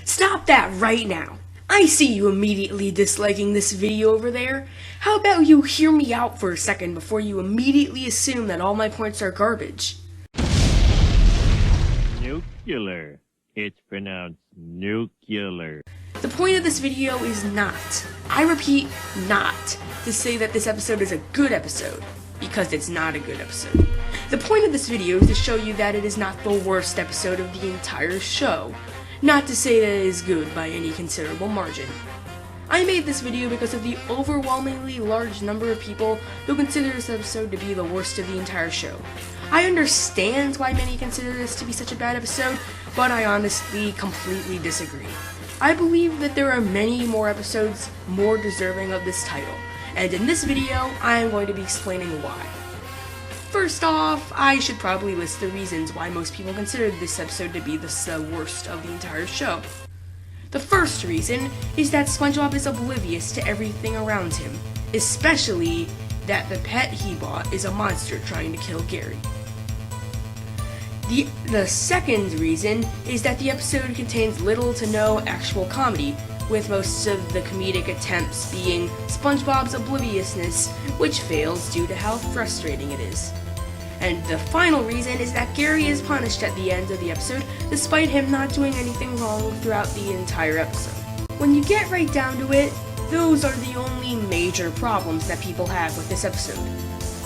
Stop that right now! I see you immediately disliking this video over there. How about you hear me out for a second before you immediately assume that all my points are garbage? Nuclear. It's pronounced nuclear. The point of this video is not, I repeat, not, to say that this episode is a good episode, because it's not a good episode. The point of this video is to show you that it is not the worst episode of the entire show, not to say that it is good by any considerable margin. I made this video because of the overwhelmingly large number of people who consider this episode to be the worst of the entire show. I understand why many consider this to be such a bad episode, but I honestly completely disagree. I believe that there are many more episodes more deserving of this title, and in this video, I am going to be explaining why. First off, I should probably list the reasons why most people consider this episode to be the worst of the entire show. The first reason is that SpongeBob is oblivious to everything around him, especially that the pet he bought is a monster trying to kill Gary. The second reason is that the episode contains little to no actual comedy, with most of the comedic attempts being SpongeBob's obliviousness, which fails due to how frustrating it is. And the final reason is that Gary is punished at the end of the episode, despite him not doing anything wrong throughout the entire episode. When you get right down to it, those are the only major problems that people have with this episode.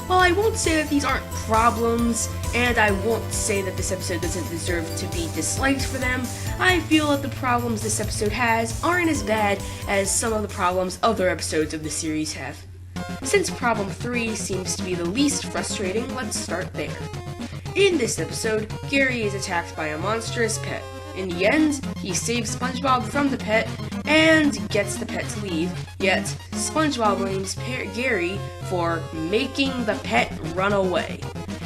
While I won't say that these aren't problems, and I won't say that this episode doesn't deserve to be disliked for them, I feel that the problems this episode has aren't as bad as some of the problems other episodes of the series have. Since problem 3 seems to be the least frustrating, let's start there. In this episode, Gary is attacked by a monstrous pet. In the end, he saves SpongeBob from the pet and gets the pet to leave, yet SpongeBob blames Gary for making the pet run away.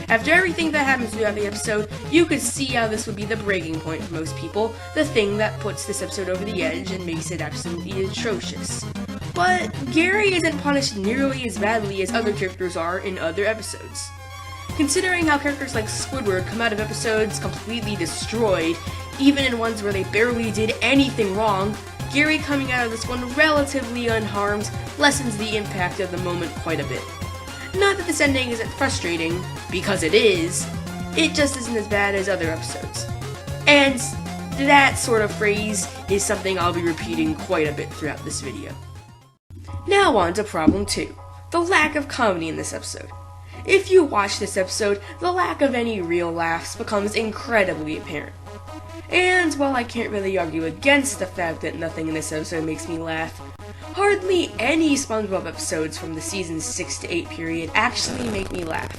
After everything that happens throughout the episode, you could see how this would be the breaking point for most people, the thing that puts this episode over the edge and makes it absolutely atrocious. But Gary isn't punished nearly as badly as other characters are in other episodes. Considering how characters like Squidward come out of episodes completely destroyed, even in ones where they barely did anything wrong, Gary coming out of this one relatively unharmed lessens the impact of the moment quite a bit. Not that this ending isn't frustrating, because it is, it just isn't as bad as other episodes. And that sort of phrase is something I'll be repeating quite a bit throughout this video. Now on to problem 2, the lack of comedy in this episode. If you watch this episode, the lack of any real laughs becomes incredibly apparent. And while I can't really argue against the fact that nothing in this episode makes me laugh, hardly any SpongeBob episodes from the season 6 to 8 period actually make me laugh.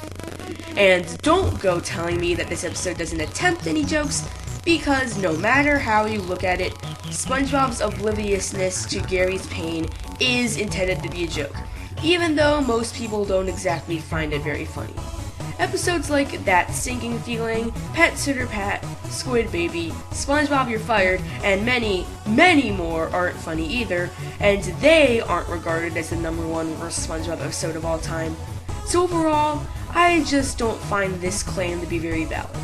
And don't go telling me that this episode doesn't attempt any jokes, because no matter how you look at it, SpongeBob's obliviousness to Gary's pain is intended to be a joke, even though most people don't exactly find it very funny. Episodes like That Sinking Feeling, Pet Sitter Pat, Squid Baby, SpongeBob You're Fired, and many, many more aren't funny either, and they aren't regarded as the #1 worst SpongeBob episode of all time. So overall, I just don't find this claim to be very valid.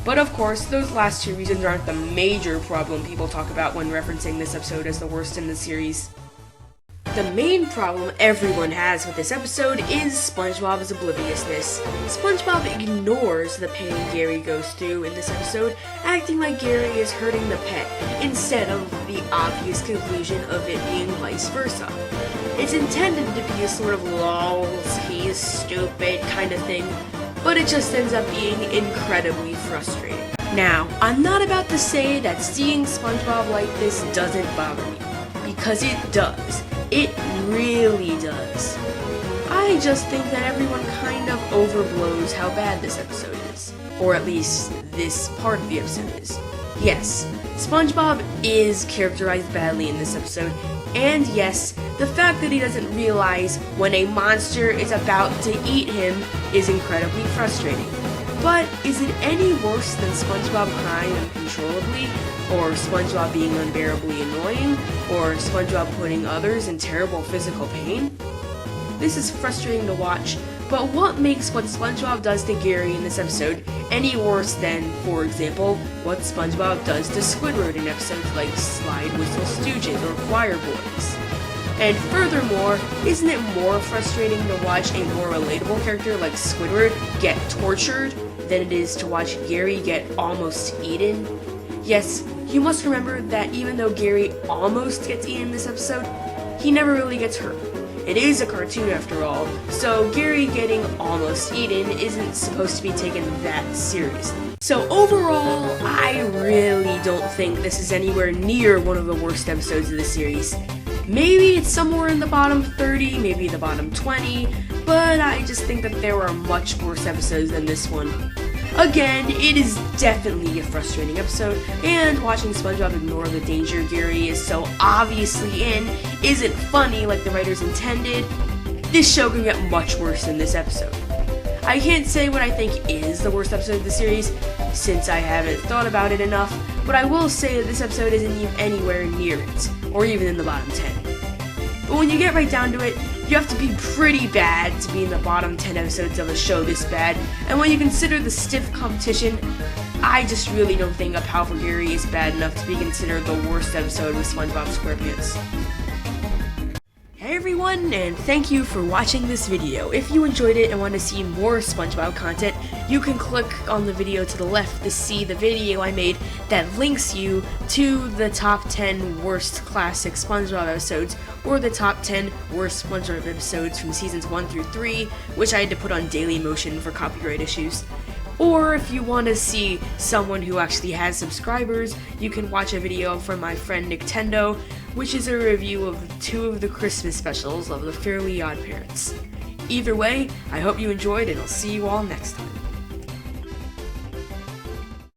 But of course, those last two reasons aren't the major problem people talk about when referencing this episode as the worst in the series. The main problem everyone has with this episode is SpongeBob's obliviousness. SpongeBob ignores the pain Gary goes through in this episode, acting like Gary is hurting the pet, instead of the obvious conclusion of it being vice versa. It's intended to be a sort of lols, he's stupid kind of thing, but it just ends up being incredibly frustrating. Now, I'm not about to say that seeing SpongeBob like this doesn't bother me, because it does. It really does. I just think that everyone kind of overblows how bad this episode is. Or at least, this part of the episode is. Yes, SpongeBob is characterized badly in this episode, and yes, the fact that he doesn't realize when a monster is about to eat him is incredibly frustrating. But is it any worse than SpongeBob crying uncontrollably, or SpongeBob being unbearably annoying, or SpongeBob putting others in terrible physical pain? This is frustrating to watch, But what makes what SpongeBob does to Gary in this episode any worse than, for example, what SpongeBob does to Squidward in episodes like Slide Whistle Stooges or Choir Boys? And furthermore, isn't it more frustrating to watch a more relatable character like Squidward get tortured than it is to watch Gary get almost eaten? Yes, you must remember that even though Gary almost gets eaten in this episode, he never really gets hurt. It is a cartoon after all, so Gary getting almost eaten isn't supposed to be taken that seriously. So overall, I really don't think this is anywhere near one of the worst episodes of the series. Maybe it's somewhere in the bottom 30, maybe the bottom 20, but I just think that there are much worse episodes than this one. Again, it is definitely a frustrating episode, and watching SpongeBob ignore the danger Gary is so obviously in isn't funny like the writers intended. This show can get much worse than this episode. I can't say what I think is the worst episode of the series, since I haven't thought about it enough, but I will say that this episode isn't even anywhere near it, or even in the bottom 10. But when you get right down to it, you have to be pretty bad to be in the bottom 10 episodes of a show this bad, and when you consider the stiff competition, I just really don't think A Pal for Gary is bad enough to be considered the worst episode with SpongeBob SquarePants. Hey everyone, and thank you for watching this video. If you enjoyed it and want to see more SpongeBob content, you can click on the video to the left to see the video I made that links you to the top 10 worst classic SpongeBob episodes, or the top 10 worst SpongeBob episodes from seasons 1 through 3, which I had to put on Daily Motion for copyright issues. Or if you want to see someone who actually has subscribers, you can watch a video from my friend Nintendo, which is a review of 2 of the Christmas specials of the Fairly Odd Parents. Either way, I hope you enjoyed, and I'll see you all next time.